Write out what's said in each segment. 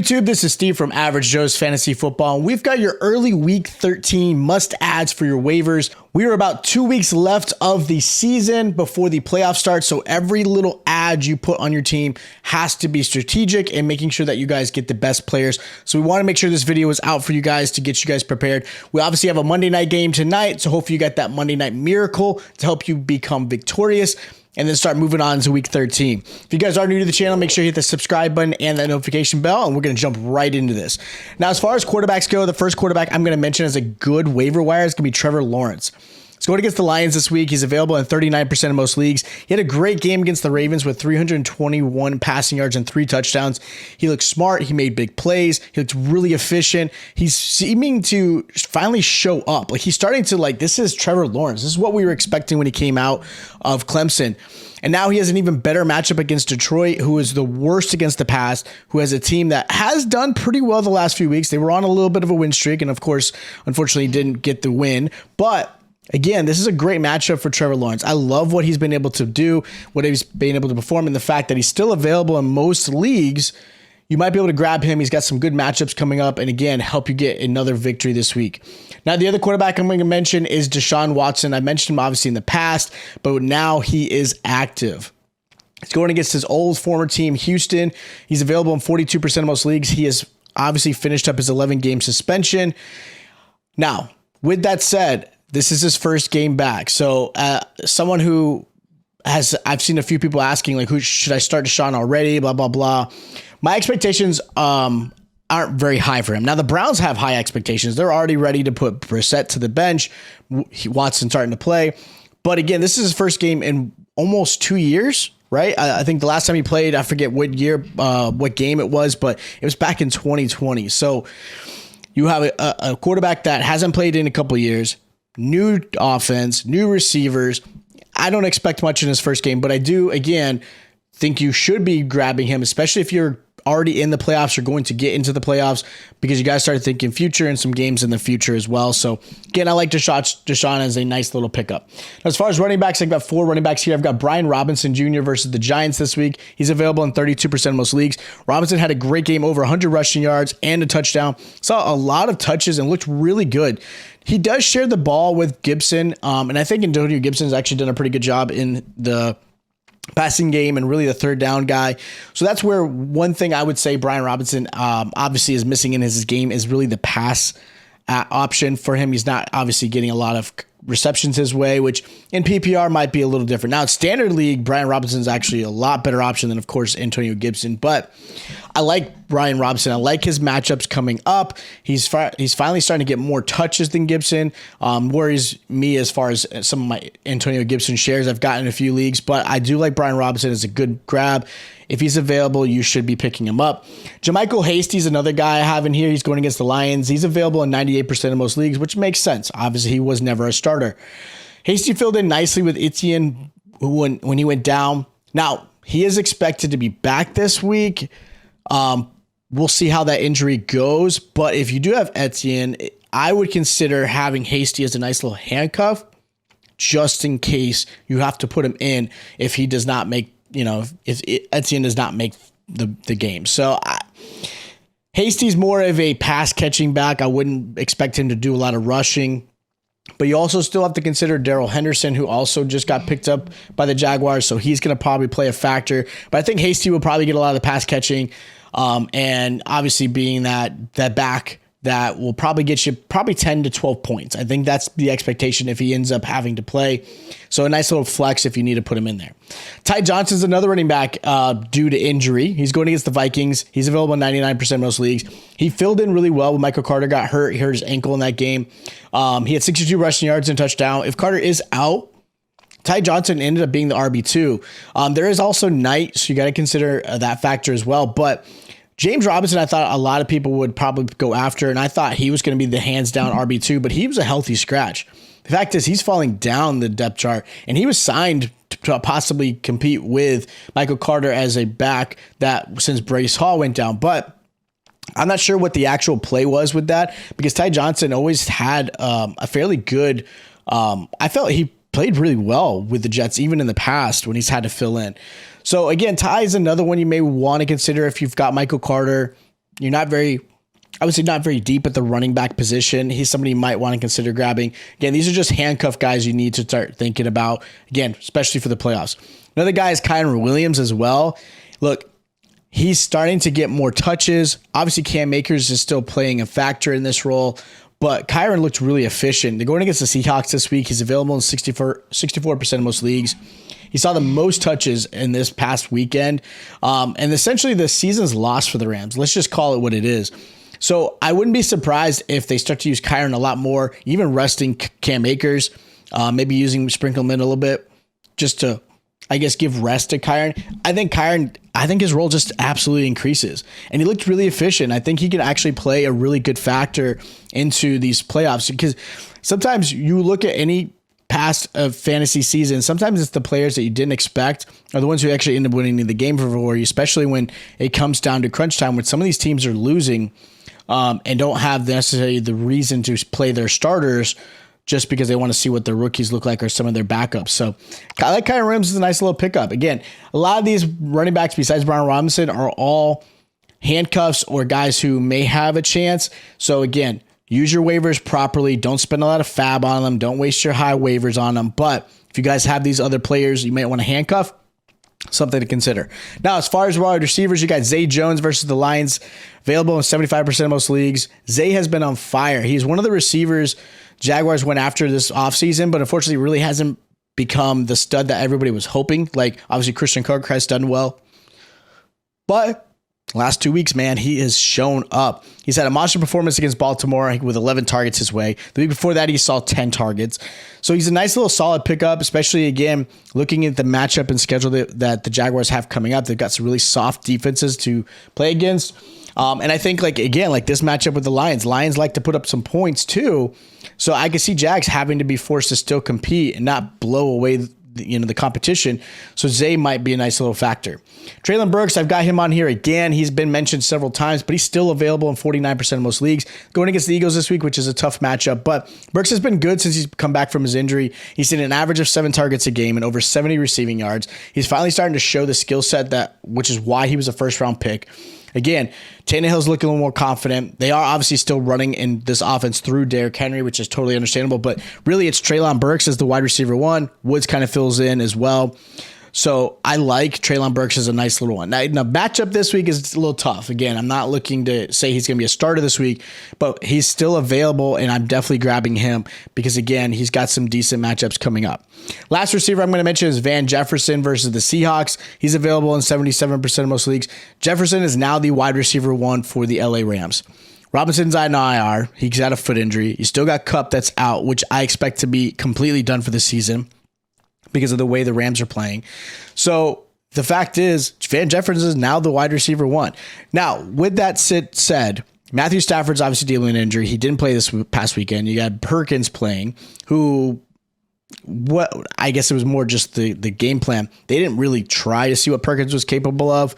YouTube? This is Steve from Average Joe's Fantasy Football, and we've got your early Week 13 must-adds for your waivers. We are about 2 weeks left of the season before the playoffs start, so every little ad you put on your team has to be strategic and making sure that you guys get the best players. So we want to make sure this video is out for you guys to get you guys prepared. We obviously have a Monday night game tonight, so hopefully you got that Monday night miracle to help you become victorious and then start moving on to Week 13. If you guys are new to the channel, make sure you hit the subscribe button and that notification bell, and we're going to jump right into this. Now, as far as quarterbacks go, the first quarterback I'm going to mention as a good waiver wire is going to be Trevor Lawrence. He's going against the Lions this week. He's available in 39% of most leagues. He had a great game against the Ravens with 321 passing yards and 3 touchdowns. He looked smart. He made big plays. He looked really efficient. He's seeming to finally show up. Like, he's starting to, this is Trevor Lawrence. This is what we were expecting when he came out of Clemson. And now he has an even better matchup against Detroit, who is the worst against the pass, who has a team that has done pretty well the last few weeks. They were on a little bit of a win streak and, of course, unfortunately didn't get the win. But again, this is a great matchup for Trevor Lawrence. I love what he's been able to do, what he's been able to perform, and the fact that he's still available in most leagues. You might be able to grab him. He's got some good matchups coming up, and again, help you get another victory this week. Now, the other quarterback I'm going to mention is Deshaun Watson. I mentioned him obviously in the past, but now he is active. He's going against his old former team, Houston. He's available in 42% of most leagues. He has obviously finished up his 11-game suspension. Now, with that said, this is his first game back. So someone who I've seen a few people asking, who should I start Deshaun already, blah, blah, blah. My expectations aren't very high for him. Now, the Browns have high expectations. They're already ready to put Brissett to the bench. Watson starting to play. But again, this is his first game in almost 2 years, right? I think the last time he played, I forget what year, what game it was, but it was back in 2020. So you have a quarterback that hasn't played in a couple of years, new offense, new receivers. I don't expect much in his first game, but I do, again, think you should be grabbing him, especially if you're already in the playoffs or going to get into the playoffs, because you guys start thinking future and some games in the future as well. So again, I like Deshaun as a nice little pickup. Now, as far as running backs, I've got 4 running backs here. I've got Brian Robinson Jr. versus the Giants this week. He's available in 32% of most leagues. Robinson had a great game, over 100 rushing yards and a touchdown. Saw a lot of touches and looked really good. He does share the ball with Gibson, and I think Antonio Gibson has actually done a pretty good job in the passing game and really the third down guy. So that's where one thing I would say Brian Robinson obviously is missing in his game is really the pass option for him. He's not obviously getting a lot of receptions his way, which in PPR might be a little different. Now, in Standard League, Brian Robinson is actually a lot better option than, of course, Antonio Gibson. But I like Brian Robinson. I like his matchups coming up. He's finally starting to get more touches than Gibson. Worries me as far as some of my Antonio Gibson shares I've gotten in a few leagues. But I do like Brian Robinson as a good grab. If he's available, you should be picking him up. JaMycal Hasty is another guy I have in here. He's going against the Lions. He's available in 98% of most leagues, which makes sense. Obviously, he was never a starter. Hasty filled in nicely with Etienne when he went down. Now, he is expected to be back this week. We'll see how that injury goes. But if you do have Etienne, I would consider having Hasty as a nice little handcuff just in case you have to put him in if he does not make, if Etienne does not make the game. So Hasty's more of a pass catching back. I wouldn't expect him to do a lot of rushing. But you also still have to consider Darrell Henderson, who also just got picked up by the Jaguars, so he's going to probably play a factor. But I think Hasty will probably get a lot of the pass catching, and obviously being that back that will probably get you 10 to 12 points. I think that's the expectation if he ends up having to play. So a nice little flex if you need to put him in there. Ty Johnson's another running back due to injury. He's going against the Vikings. He's available in 99% of most leagues. He filled in really well when Michael Carter got hurt. He hurt his ankle in that game. He had 62 rushing yards and a touchdown. If Carter is out, Ty Johnson ended up being the RB2. There is also night, so you got to consider that factor as well. But James Robinson, I thought a lot of people would probably go after, and I thought he was going to be the hands-down RB2, but he was a healthy scratch. The fact is he's falling down the depth chart, and he was signed to possibly compete with Michael Carter as a back that since Bryce Hall went down. But I'm not sure what the actual play was with that, because Ty Johnson always had a fairly good I felt he played really well with the Jets, even in the past when he's had to fill in. So again, Ty is another one you may want to consider if you've got Michael Carter. You're not very, I would say not very deep at the running back position. He's somebody you might want to consider grabbing. Again, these are just handcuff guys you need to start thinking about, again, especially for the playoffs. Another guy is Kyren Williams as well. Look, he's starting to get more touches. Obviously, Cam Akers is still playing a factor in this role, but Kyren looked really efficient. They're going against the Seahawks this week. He's available in 64% of most leagues. He saw the most touches in this past weekend. And essentially, the season's lost for the Rams. Let's just call it what it is. So I wouldn't be surprised if they start to use Kyren a lot more, even resting Cam Akers, maybe sprinkle him in a little bit just to, I guess, give rest to Kyren. I think his role just absolutely increases. And he looked really efficient. I think he can actually play a really good factor into these playoffs, because sometimes you look at any past a fantasy season, sometimes it's the players that you didn't expect are the ones who actually end up winning the game for you, especially when it comes down to crunch time, when some of these teams are losing and don't have necessarily the reason to play their starters just because they want to see what their rookies look like or some of their backups. So I like Kyren Williams is a nice little pickup. Again, a lot of these running backs besides Brian Robinson are all handcuffs or guys who may have a chance. So again, use your waivers properly. Don't spend a lot of fab on them. Don't waste your high waivers on them. But if you guys have these other players you might want to handcuff, something to consider. Now, as far as wide receivers, you got Zay Jones versus the Lions, available in 75% of most leagues. Zay has been on fire. He's one of the receivers Jaguars went after this offseason, but unfortunately really hasn't become the stud that everybody was hoping. Like, obviously, Christian Kirk has done well. But last 2 weeks, man, he has shown up. He's had a monster performance against Baltimore with 11 targets his way. The week before that, he saw 10 targets. So he's a nice little solid pickup, especially, again, looking at the matchup and schedule that the Jaguars have coming up. They've got some really soft defenses to play against. And I think, like this matchup with the Lions like to put up some points too. So I could see Jags having to be forced to still compete and not blow away the competition. So Zay might be a nice little factor. Treylon Burks, I've got him on here again. He's been mentioned several times, but he's still available in 49% of most leagues. Going against the Eagles this week, which is a tough matchup, but Burks has been good since he's come back from his injury. He's seen an average of 7 targets a game and over 70 receiving yards. He's finally starting to show the skill set which is why he was a first-round pick. Again, Tannehill's looking a little more confident. They are obviously still running in this offense through Derrick Henry, which is totally understandable. But really, it's Treylon Burks as the wide receiver one. Woods kind of fills in as well. So I like Treylon Burks as a nice little one. Now, the matchup this week is a little tough. Again, I'm not looking to say he's going to be a starter this week, but he's still available, and I'm definitely grabbing him because, again, he's got some decent matchups coming up. Last receiver I'm going to mention is Van Jefferson versus the Seahawks. He's available in 77% of most leagues. Jefferson is now the wide receiver one for the LA Rams. Robinson's on IR. He's got a foot injury. You still got Kupp that's out, which I expect to be completely done for the season because of the way the Rams are playing. So the fact is, Van Jefferson is now the wide receiver one. Now, with that said, Matthew Stafford's obviously dealing with an injury. He didn't play this past weekend. You got Perkins playing, I guess it was more just the game plan. They didn't really try to see what Perkins was capable of.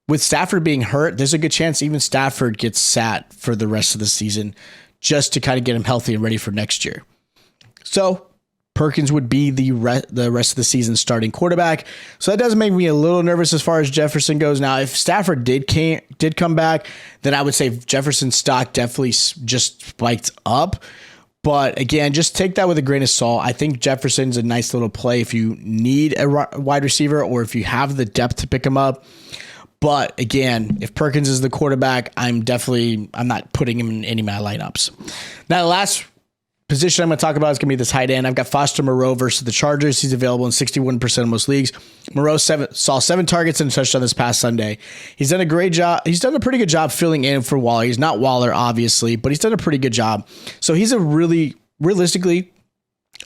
With Stafford being hurt, there's a good chance even Stafford gets sat for the rest of the season just to kind of get him healthy and ready for next year. So Perkins would be the rest of the season starting quarterback. So that does make me a little nervous as far as Jefferson goes. Now, if Stafford did come back, then I would say Jefferson's stock definitely just spiked up. But again, just take that with a grain of salt. I think Jefferson's a nice little play if you need a wide receiver or if you have the depth to pick him up. But again, if Perkins is the quarterback, I'm not putting him in any of my lineups. Now, the last position I'm going to talk about is going to be the tight end. I've got Foster Moreau versus the Chargers. He's available in 61% of most leagues. Moreau saw 7 targets and a touchdown this past Sunday. He's done a great job. He's done a pretty good job filling in for Waller. He's not Waller, obviously, but he's done a pretty good job. So he's realistically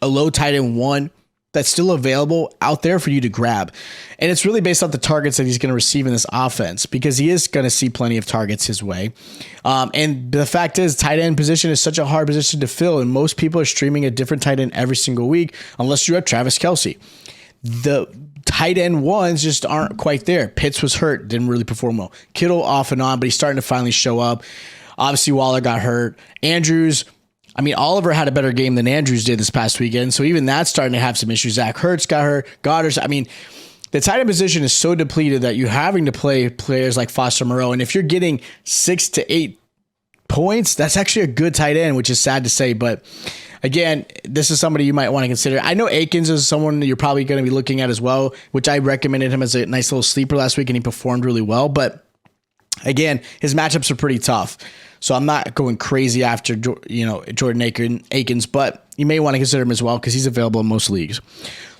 a low tight end one that's still available out there for you to grab. And it's really based off the targets that he's going to receive in this offense because he is going to see plenty of targets his way. And the fact is, tight end position is such a hard position to fill, and most people are streaming a different tight end every single week unless you have Travis Kelce. The tight end ones just aren't quite there. Pitts was hurt, didn't really perform well. Kittle off and on, but he's starting to finally show up. Obviously, Waller got hurt. Oliver had a better game than Andrews did this past weekend, so even that's starting to have some issues. Zach Ertz got hurt. Goddard. the tight end position is so depleted that you're having to play players like Foster Moreau. And if you're getting 6 to 8 points, that's actually a good tight end, which is sad to say. But again, this is somebody you might want to consider. I know Akins is someone that you're probably going to be looking at as well, which I recommended him as a nice little sleeper last week, and he performed really well. But again, his matchups are pretty tough. So I'm not going crazy after, Jordan Akins, but you may want to consider him as well because he's available in most leagues.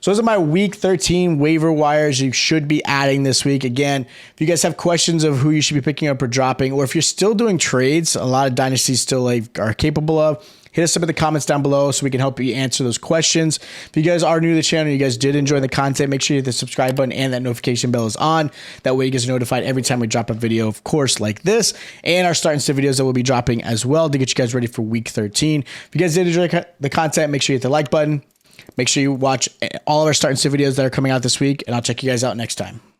So those are my week 13 waiver wires you should be adding this week. Again, if you guys have questions of who you should be picking up or dropping, or if you're still doing trades, a lot of dynasties still are capable of, hit us up in the comments down below so we can help you answer those questions. If you guys are new to the channel, you guys did enjoy the content, make sure you hit the subscribe button and that notification bell is on. That way you guys are notified every time we drop a video, of course, like this, and our starting sit videos that we'll be dropping as well to get you guys ready for week 13. If you guys did enjoy the content, make sure you hit the like button. Make sure you watch all of our starting sit videos that are coming out this week, and I'll check you guys out next time.